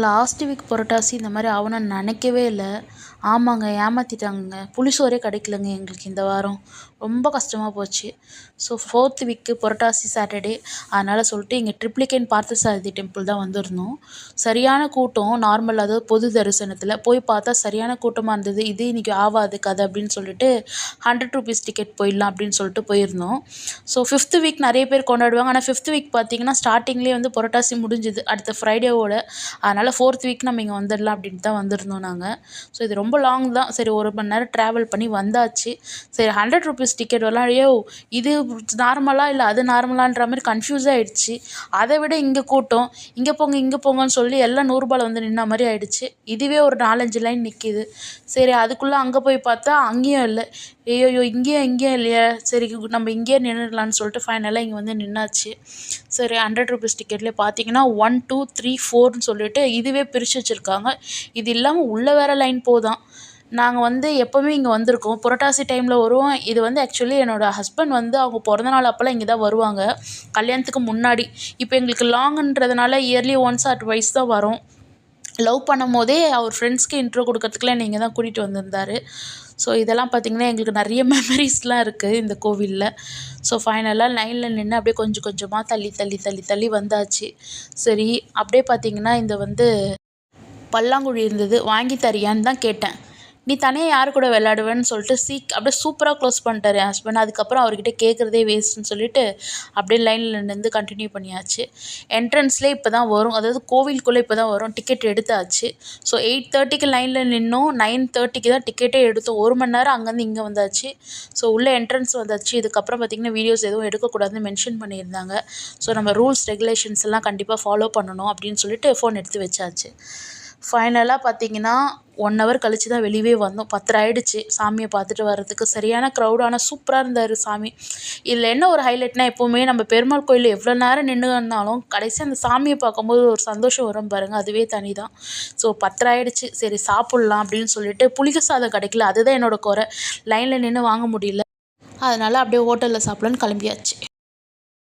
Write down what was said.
Last week புரட்டாசி இந்த மாதிரி ஆகும்னு நினைக்கவே இல்லை. ஆமாங்க, ஏமாற்றிட்டாங்கங்க. புளிசோறே கிடைக்கலங்க எங்களுக்கு இந்த வாரம். ரொம்ப கஷ்டமாக போச்சு. ஸோ 4th வீக்கு புரட்டாசி சாட்டர்டே. அதனால் சொல்லிட்டு இங்கே ட்ரிப்ளிகேன் பார்த்தசாரதி டெம்பிள் தான் வந்திருந்தோம். சரியான கூட்டம். நார்மல், அதாவது பொது தரிசனத்தில் போய் பார்த்தா சரியான கூட்டமாக இருந்தது. இது இன்றைக்கி ஆகாது கதை அப்படின்னு சொல்லிட்டு 100 rupees டிக்கெட் போயிடலாம் அப்படின்னு சொல்லிட்டு போயிருந்தோம். ஸோ 5th வீக் நிறைய பேர் கொண்டாடுவாங்க. ஆனால் 5th வீக் பார்த்திங்கன்னா ஸ்டார்டிங்லேயே வந்து புரட்டாசி முடிஞ்சுது அடுத்த ஃப்ரைடேவோட. அதனால் 4th வீக் நம்ம இங்கே வந்துடலாம் அப்படின்ட்டு தான் வந்திருந்தோம் நாங்கள். ஸோ இது ரொம்ப லாங் தான். சரி, 1 மணி நேரம் ட்ராவல் பண்ணி வந்தாச்சு. சரி, 100 rupees டிக்கெட் வரலாம். இது நார்மலாக இல்லை அது நார்மலான்ற மாதிரி கன்ஃபியூஸ் ஆகிடுச்சு. அதை விட இங்கே கூட்டம். இங்கே போங்க இங்கே போங்கன்னு சொல்லி எல்லாம் 100 ரூபாயில் வந்து நின்ன மாதிரி ஆகிடுச்சு. இதுவே ஒரு 4-5 லைன் நிற்கிது. சரி, அதுக்குள்ளே அங்கே போய் பார்த்தா அங்கேயும் இல்லை. ஐயோ, இங்கேயும் இல்லையா, சரி நம்ம இங்கேயே நின்றுடலான்னு சொல்லிட்டு ஃபைனலாக இங்கே வந்து நின்னாச்சு. சரி, 100 rupees டிக்கெட்லேயே பார்த்தீங்கன்னா 1, 2, 3, 4ன்னு சொல்லிட்டு இதுவே பிரித்து வச்சுருக்காங்க. இது இல்லாமல் உள்ளே வேறு லைன் போதான். நாங்கள் வந்து எப்போவுமே இங்கே வந்திருக்கோம். புரட்டாசி டைமில் வருவோம். இது வந்து ஆக்சுவலி என்னோடய ஹஸ்பண்ட் வந்து அவங்க பிறந்தநாள் அப்போல்லாம் இங்கே தான் வருவாங்க, கல்யாணத்துக்கு முன்னாடி. இப்போ எங்களுக்கு லாங்குன்றதுனால இயர்லி ஒன்ஸ் ஆர் ட்வைஸ் தான் வரும். லவ் பண்ணும் போதே அவர் ஃப்ரெண்ட்ஸ்க்கு இன்ட்ரோ கொடுக்கறதுக்குலாம் என்னை இங்கே தான் கூட்டிகிட்டு வந்திருந்தார். ஸோ இதெல்லாம் பார்த்திங்கன்னா எங்களுக்கு நிறைய மெமரிஸ்லாம் இருக்குது இந்த கோவிலில். ஸோ ஃபைனலாக லைனில் நின்று அப்படியே கொஞ்சம் கொஞ்சமாக தள்ளி வந்தாச்சு. சரி, அப்படியே பார்த்திங்கன்னா இந்த வந்து பல்லாங்குழி இருந்தது. வாங்கி தரியான்னு தான் கேட்டேன். நீ தனியாக யார் கூட விளையாடுவேன்னு சொல்லிட்டு அப்படியே சூப்பராக க்ளோஸ் பண்ணிட்டார் என் ஹஸ்பண்ட். அதுக்கப்புறம் அவர்கிட்ட கேட்குறதே வேஸ்ட்டுன்னு சொல்லிட்டு அப்படியே லைனில் நின்று கண்டினியூ பண்ணியாச்சு. என்ட்ரன்ஸ்லேயே இப்போ தான் வரும், அதாவது கோவிலுக்குள்ளே இப்போ தான் வரும். டிக்கெட் எடுத்தாச்சு. ஸோ 8:30க்கு லைனில் நின்னோம். 9:30க்கு தான் டிக்கெட்டே எடுத்தோம். 1 மணி நேரம் அங்கேருந்து இங்கே வந்தாச்சு. ஸோ உள்ளே என்ட்ரன்ஸ் வந்தாச்சு. இதுக்கப்புறம் பார்த்திங்கன்னா வீடியோஸ் எதுவும் எடுக்கக்கூடாதுன்னு மென்ஷன் பண்ணியிருந்தாங்க. ஸோ நம்ம ரூல்ஸ் ரெகுலேஷன்ஸ் எல்லாம் கண்டிப்பாக ஃபாலோ பண்ணணும் அப்படின்னு சொல்லிட்டு ஃபோன் எடுத்து வச்சாச்சு. ஃபைனலாக பார்த்திங்கன்னா 1 hour கழித்து தான் வெளியவே வந்தோம். 10:30 ஆகிடுச்சு சாமியை பார்த்துட்டு வர்றதுக்கு. சரியான க்ரௌட். ஆனால் சூப்பராக இருந்தார் சாமி. இதில் என்ன ஒரு ஹைலைட்னால், எப்போவுமே நம்ம பெருமாள் கோயிலில் எவ்வளோ நேரம் நின்று வந்தாலும் கடைசி அந்த சாமியை பார்க்கும்போது ஒரு சந்தோஷம் வரும் பாருங்கள், அதுவே தனி தான். ஸோ 10:30 ஆகிடுச்சு. சரி சாப்பிட்லாம் அப்படின்னு சொல்லிட்டு புளிக்க சாதம் கிடைக்கல. அதுதான் என்னோடய குறை. லைனில் நின்று வாங்க முடியல. அதனால் அப்படியே ஹோட்டலில் சாப்பிட்லான்னு கிளம்பியாச்சு.